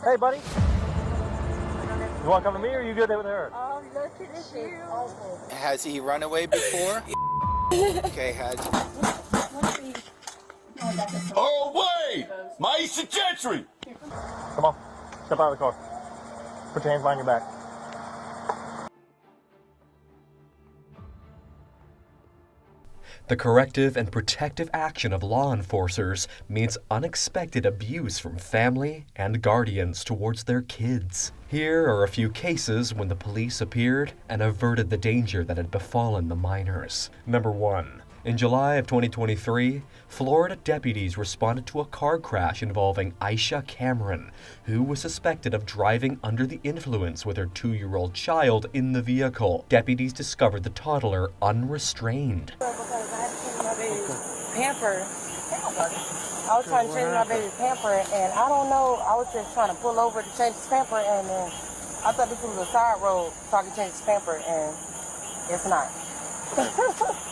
Hey, buddy. You want to come to me, or are you good with her? Oh, look at this shit. Awful. Has he run away before? Okay, has. Oh, wait! Maisha Gentry! Come on. Step out of the car. Put your hands behind your back. The corrective and protective action of law enforcers means unexpected abuse from family and guardians towards their kids. Here are a few cases when the police appeared and averted the danger that had befallen the minors. Number 1. In July of 2023, Florida deputies responded to a car crash involving Aisha Cameron, who was suspected of driving under the influence with her 2-year-old child in the vehicle. Deputies discovered the toddler unrestrained. Pamper. I was trying to change my baby's pamper, and I don't know, I was just trying to pull over to change his pamper, and then I thought this was a side road so I could change his pamper, and it's not.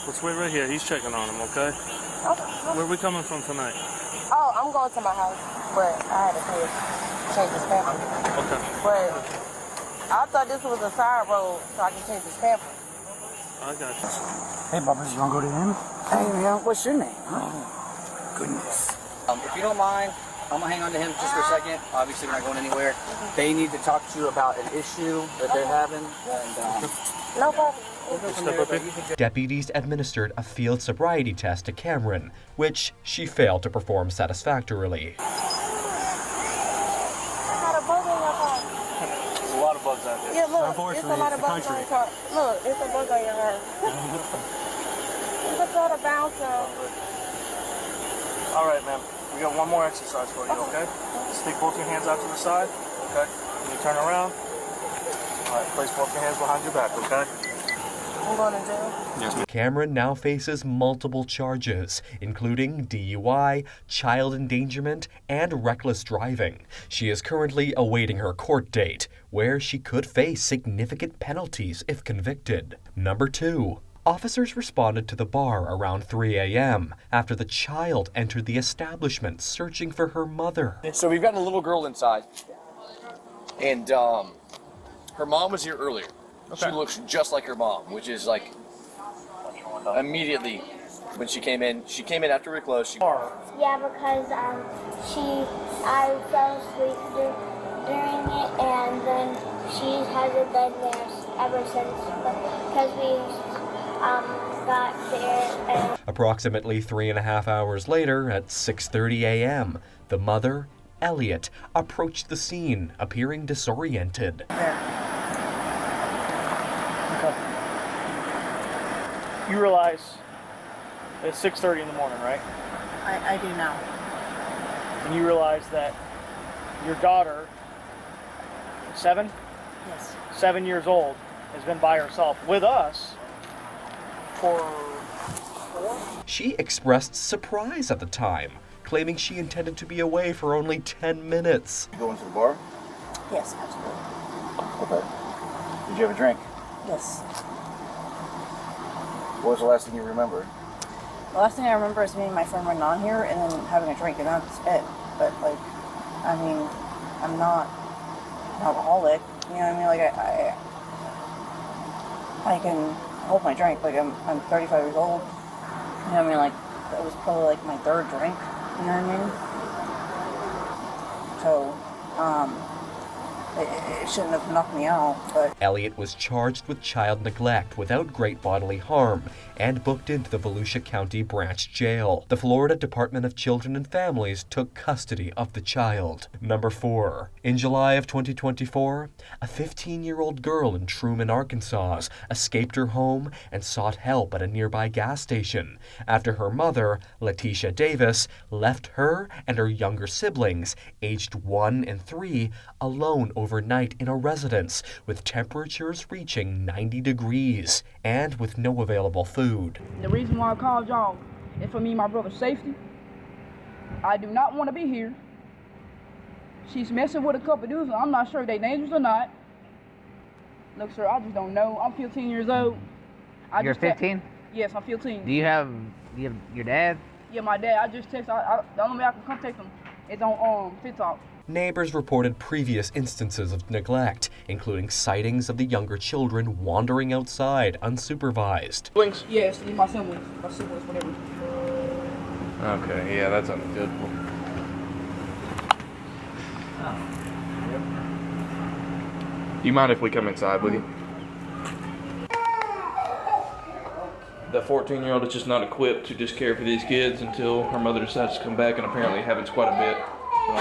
Let's wait right here. He's checking on him, okay? Where are we coming from tonight? Oh, I'm going to my house, but I had to change his pamper. Okay. But I thought this was a side road so I could change his pamper. I got you. Hey, Bubba, you want to go to him? Hey, man, what's your name? Oh, goodness. If you don't mind, I'm going to hang on to him just for a second. Obviously, we're not going anywhere. They need to talk to you about an issue that they're having. And, No problem. Deputies administered a field sobriety test to Cameron, which she failed to perform satisfactorily. I got a bug on your car. There's a lot of bugs out there. Yeah, look, it's a lot of bugs on your car. Look, it's a bug on your car. You can throw the bouncer. All right, ma'am. We got one more exercise for you, okay? Stick both your hands out to the side, okay? When you turn around, all right, place both your hands behind your back, okay? I'm going to jail. Yes, ma'am. Cameron now faces multiple charges, including DUI, child endangerment, and reckless driving. She is currently awaiting her court date, where she could face significant penalties if convicted. Number 2. Officers responded to the bar around 3 a.m. after the child entered the establishment searching for her mother. So we've got a little girl inside, and her mom was here earlier. Okay. She looks just like her mom, which is like immediately when she came in after we closed. Yeah, because I fell asleep during it, and then she hasn't been there ever since because we got there. And Approximately 3.5 hours later, at 6:30 a.m., the mother, Elliot, approached the scene, appearing disoriented. You realize it's 6:30 in the morning, right? I do now. And you realize that your daughter, 7? Yes. 7 years old, has been by herself with us for 4? She expressed surprise at the time, claiming she intended to be away for only 10 minutes. You going to the bar? Yes, absolutely. Okay. Did you have a drink? Yes. What was the last thing you remember? The last thing I remember is me and my friend running on here and then having a drink, and that's it. But, like, I mean, I'm not an alcoholic. You know what I mean? Like, I can hold my drink. Like, I'm 35 years old. You know what I mean? Like, that was probably, like, my 3rd drink. You know what I mean? So, it shouldn't have knocked me out, but... Elliot was charged with child neglect without great bodily harm and booked into the Volusia County Branch Jail. The Florida Department of Children and Families took custody of the child. Number 4. In July of 2024, a 15-year-old girl in Truman, Arkansas, escaped her home and sought help at a nearby gas station after her mother, Letitia Davis, left her and her younger siblings, aged 1 and 3, alone overnight in a residence with temperatures reaching 90 degrees and with no available food. The reason why I called y'all is for me and my brother's safety. I do not want to be here. She's messing with a couple dudes, and I'm not sure if they dangerous or not. Look, sir, I just don't know. I'm 15 years old. You're 15? Yes, I'm 15. Do you have your dad? Yeah, my dad. I just text. The only way I can contact him is on TikTok. Neighbors reported previous instances of neglect, including sightings of the younger children wandering outside unsupervised. Yes, my siblings, whatever. Okay, yeah, that's good. Do you mind if we come inside with you? The 14-year-old is just not equipped to just care for these kids until her mother decides to come back, and apparently it happens quite a bit. So.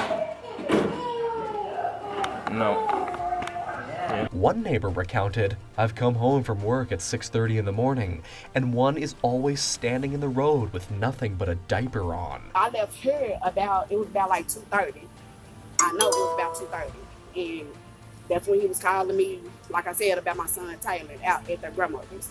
No. Yeah. One neighbor recounted, "I've come home from work at 6:30 in the morning, and one is always standing in the road with nothing but a diaper on." I left here it was about like 2:30. I know it was about 2:30. And that's when he was calling me, like I said, about my son Taylor out at their grandmother's.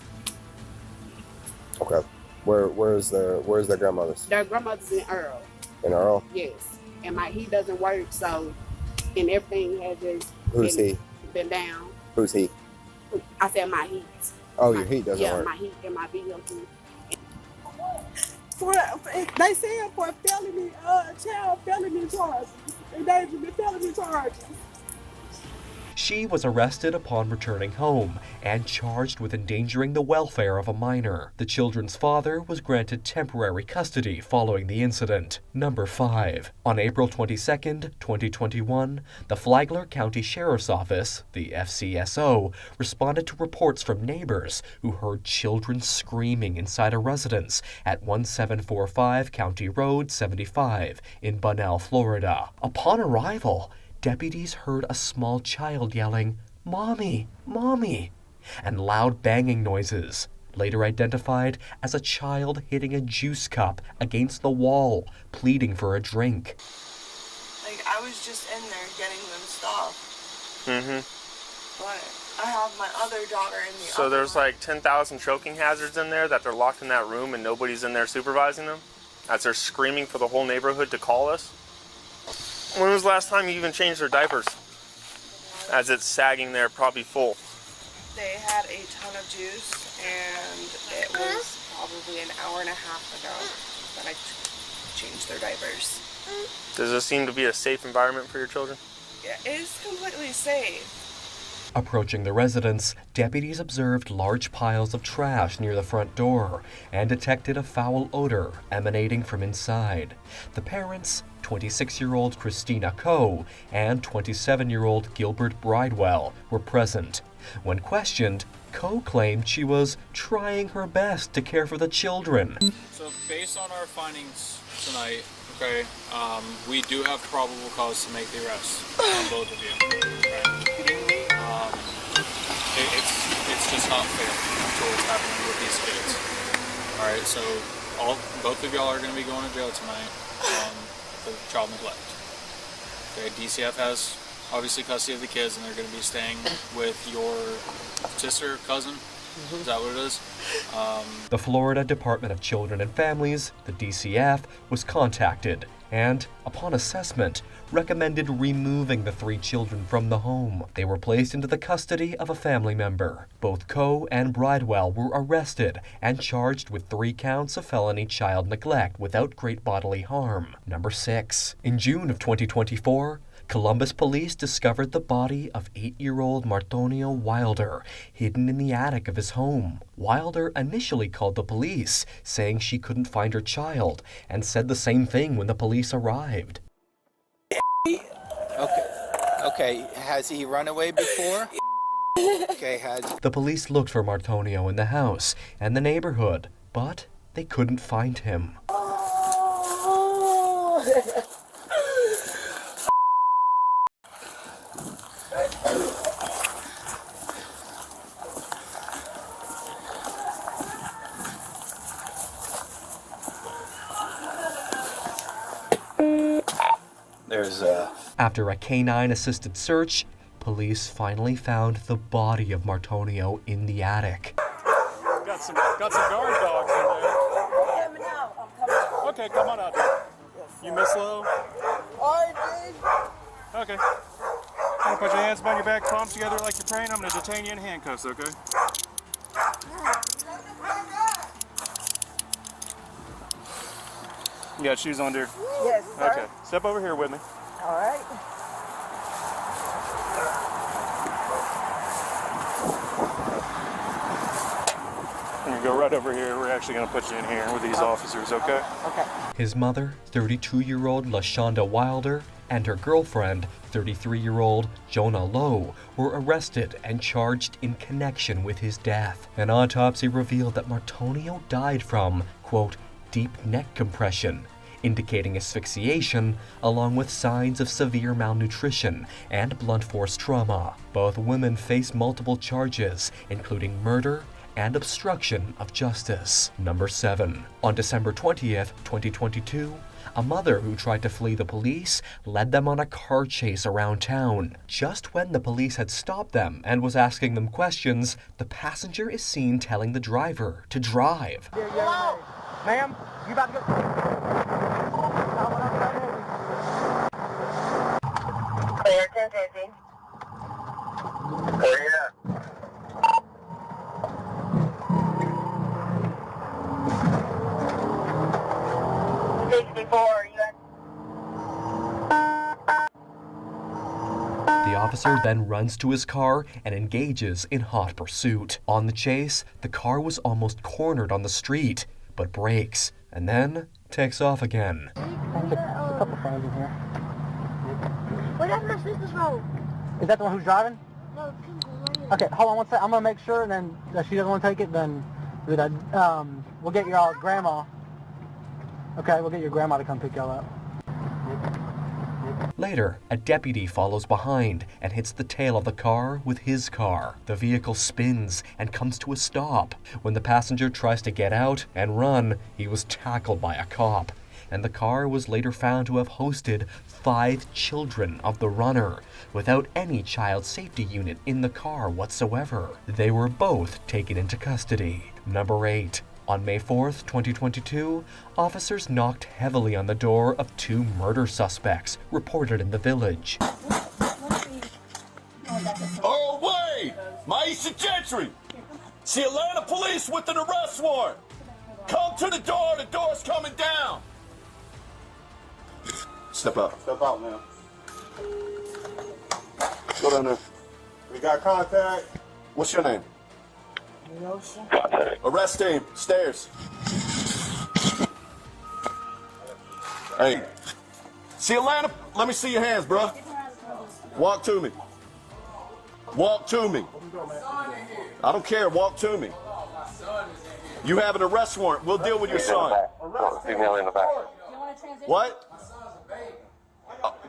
Okay. Where's their grandmother's? Their grandmother's in Earl. In Earl? Yes. And he doesn't work, so, and everything has just been down. Who's he? I said my heat. Oh, your heat doesn't work. Yeah, my heat and my vehicle. They said for felony, child felony charges. Endangerment felony charges. She was arrested upon returning home and charged with endangering the welfare of a minor. The children's father was granted temporary custody following the incident. Number 5. On April 22, 2021, the Flagler County Sheriff's Office, the FCSO, responded to reports from neighbors who heard children screaming inside a residence at 1745 County Road 75 in Bunnell, Florida. Upon arrival, deputies heard a small child yelling, "Mommy, Mommy," and loud banging noises, later identified as a child hitting a juice cup against the wall, pleading for a drink. Like, I was just in there getting them stopped. But I have my other daughter in the So there's like 10,000 choking hazards in there that they're locked in that room and nobody's in there supervising them? As they're screaming for the whole neighborhood to call us? When was the last time you even changed their diapers? As it's sagging there, probably full. They had a ton of juice, and it was probably an hour and a half ago that I changed their diapers. Does this seem to be a safe environment for your children? Yeah, it's completely safe. Approaching the residence, deputies observed large piles of trash near the front door and detected a foul odor emanating from inside. The parents, 26-year-old Christina Coe and 27-year-old Gilbert Bridewell, were present. When questioned, Coe claimed she was trying her best to care for the children. So based on our findings tonight, okay, we do have probable cause to make the arrest on both of you. Right? It's just not fair to what's happening with these kids. All right, so both of y'all are going to be going to jail tonight for child neglect. Okay, DCF has obviously custody of the kids, and they're going to be staying with your sister, cousin. Is that what it is? The Florida Department of Children and Families, the DCF, was contacted and, upon assessment, recommended removing the 3 children from the home. They were placed into the custody of a family member. Both Coe and Bridewell were arrested and charged with 3 counts of felony child neglect without great bodily harm. Number 6. In June of 2024, Columbus police discovered the body of 8-year-old Martonio Wilder hidden in the attic of his home. Wilder initially called the police, saying she couldn't find her child, and said the same thing when the police arrived. Okay, has he run away before? Okay, The police looked for Martonio in the house and the neighborhood, but they couldn't find him. After a canine-assisted search, police finally found the body of Martonio in the attic. Got some guard dogs in there. Okay, come on out there. You Miss Lowe? Okay. I'm gonna put your hands behind your back, palms together like you're praying. I'm gonna detain you in handcuffs, okay? You got shoes on, dear? Yes, sir. Okay. Step over here with me. All right. go right over here. We're actually going to put you in here with these officers, okay? Okay. His mother, 32-year-old LaShonda Wilder, and her girlfriend, 33-year-old Jonah Lowe, were arrested and charged in connection with his death. An autopsy revealed that Martonio died from, quote, deep neck compression, indicating asphyxiation, along with signs of severe malnutrition and blunt force trauma. Both women face multiple charges, including murder and obstruction of justice. Number 7. On December 20th, 2022, a mother who tried to flee the police led them on a car chase around town. Just when the police had stopped them and was asking them questions, the passenger is seen telling the driver to drive. Hello? Ma'am, you about to go? Clear 1050. Where you at? The officer then runs to his car and engages in hot pursuit. On the chase, the car was almost cornered on the street, but brakes, and then takes off again. There's a couple friends in here. Wait, that's my sister's phone. Is that the one who's driving? No, Okay, hold on one second. I'm gonna make sure, and then if she doesn't want to take it, then we'll get your grandma. Okay, we'll get your grandma to come pick y'all up. Later, a deputy follows behind and hits the tail of the car with his car. The vehicle spins and comes to a stop. When the passenger tries to get out and run, he was tackled by a cop, and the car was later found to have hosted 5 children of the runner, without any child safety unit in the car whatsoever. They were both taken into custody. Number 8. On May 4th, 2022, officers knocked heavily on the door of 2 murder suspects reported in the village. Oh, wait! Maisha Gentry! It's the Atlanta police with an arrest warrant! Come to the door's coming down! Step up. Step out, man. Go down there. We got contact. What's your name? Arrest team, stairs. Hey, see Atlanta? Let me see your hands, bro. Walk to me. Walk to me. I don't care, walk to me. You have an arrest warrant, we'll deal with your son. Female in the back. What?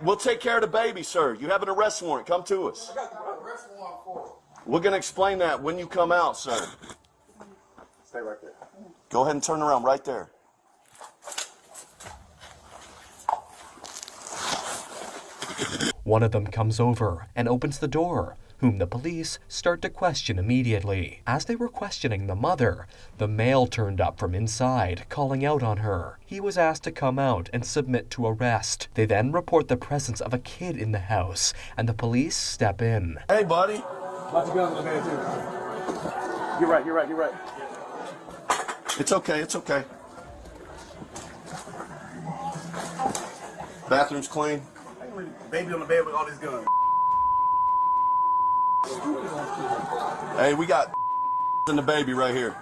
We'll take care of the baby, sir. You have an arrest warrant, come to us. We're going to explain that when you come out, sir. Stay right there. Go ahead and turn around right there. One of them comes over and opens the door, whom the police start to question immediately. As they were questioning the mother, the male turned up from inside, calling out on her. He was asked to come out and submit to arrest. They then report the presence of a kid in the house, and the police step in. Hey, buddy. Lots of guns in the man, too. You're right. It's okay. Bathroom's clean. Baby on the bed with all these guns. Hey, we got and the baby right here.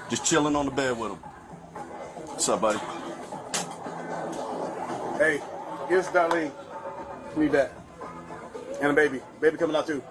Just chilling on the bed with him. What's up, buddy? Hey, here's Darlene. Need that. And a baby. Baby coming out, too.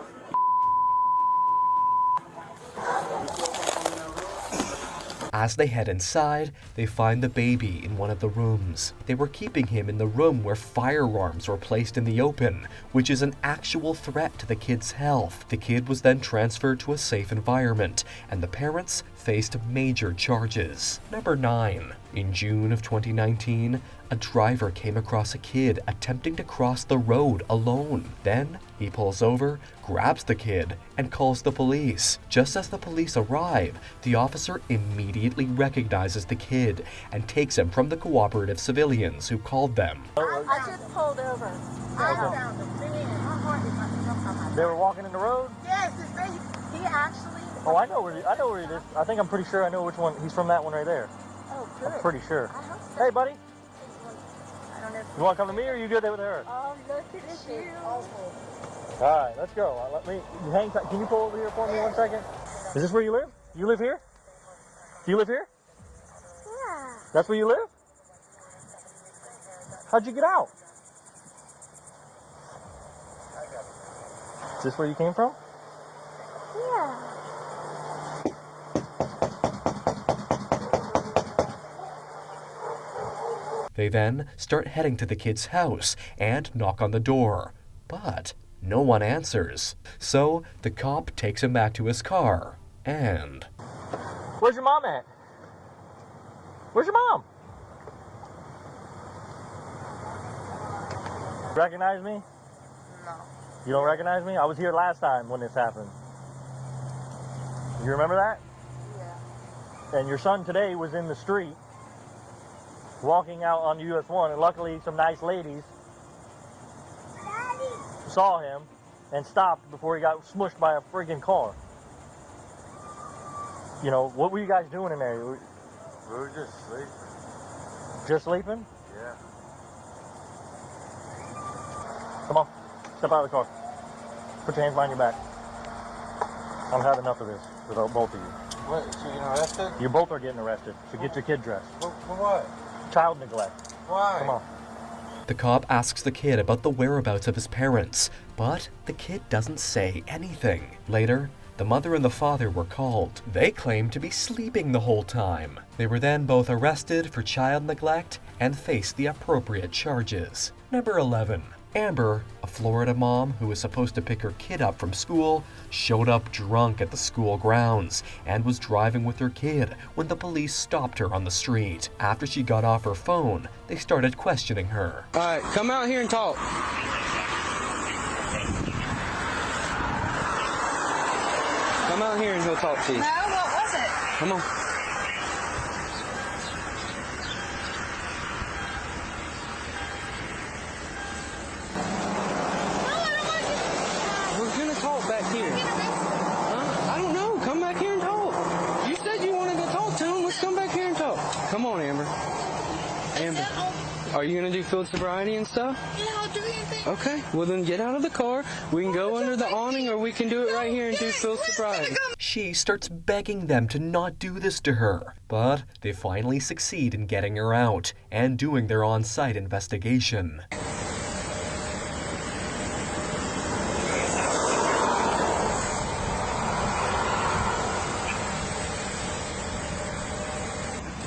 As they head inside, they find the baby in one of the rooms. They were keeping him in the room where firearms were placed in the open, which is an actual threat to the kid's health. The kid was then transferred to a safe environment, and the parents faced major charges. Number 9. In June of 2019, a driver came across a kid attempting to cross the road alone. Then he pulls over, grabs the kid, and calls the police. Just as the police arrive, the officer immediately recognizes the kid and takes him from the cooperative civilians who called them. I just pulled over. I found him. They were walking in the road? Yes, he actually... Oh, I know where he is. I think I'm pretty sure I know which one. He's from that one right there. Oh, good. I'm pretty sure. I hope so. Hey, buddy. I don't know if You want to come to me or you good with her? Oh, look at this is awful. All right, let's go. Let me hang tight. Can you pull over here for me 1 second? Is this where you live? You live here? Do you live here? Yeah. That's where you live? How'd you get out? Is this where you came from? Yeah. They then start heading to the kid's house and knock on the door, but no one answers. So the cop takes him back to his car and... Where's your mom at? Where's your mom? Recognize me? No. You don't recognize me? I was here last time when this happened. You remember that? Yeah. And your son today was in the street walking out on US 1, and luckily some nice ladies saw him and stopped before he got smushed by a friggin' car. You know, what were you guys doing in there? We were just sleeping. Just sleeping? Yeah. Come on, step out of the car. Put your hands behind your back. I've had enough of this with both of you. What, so you're arrested? You both are getting arrested, so get your kid dressed. For what? Child neglect. Why? Come on. The cop asks the kid about the whereabouts of his parents, but the kid doesn't say anything. Later, the mother and the father were called. They claimed to be sleeping the whole time. They were then both arrested for child neglect and faced the appropriate charges. Number 11. Amber, a Florida mom who was supposed to pick her kid up from school, showed up drunk at the school grounds and was driving with her kid when the police stopped her on the street. After she got off her phone, they started questioning her. All right, come out here and talk. Come out here and he'll talk to you. No, what was it? Come on. We're gonna talk back here. Huh? I don't know. Come back here and talk. You said you wanted to talk to him. Let's come back here and talk. Come on, Amber. Amber. Are you gonna do field sobriety and stuff? Yeah, I'll do anything. Okay. Well, then get out of the car. We can go under the awning, or we can do it right here and do field sobriety. She starts begging them to not do this to her, but they finally succeed in getting her out and doing their on-site investigation.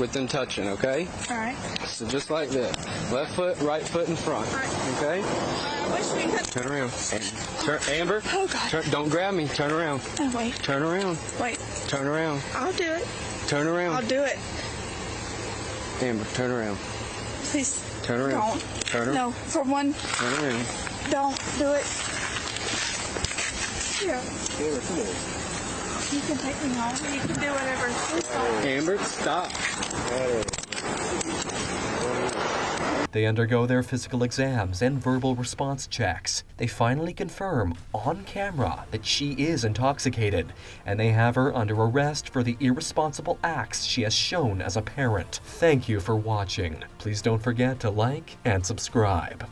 With them touching, okay? All right. So just like this. Left foot, right foot in front. Okay? Turn around. Turn, Amber. Oh, God. Don't grab me. Turn around. Oh, wait. Turn around. Wait. Turn around. I'll do it. Turn around. I'll do it. Amber, turn around. Please. Turn around. Don't. Turn around. No, for one. Turn around. Don't do it. Yeah. Amber, come on. You can take me home. You can do whatever. Please don't. Amber, stop. They undergo their physical exams and verbal response checks. They finally confirm on camera that she is intoxicated, and they have her under arrest for the irresponsible acts she has shown as a parent. Thank you for watching. Please don't forget to like and subscribe.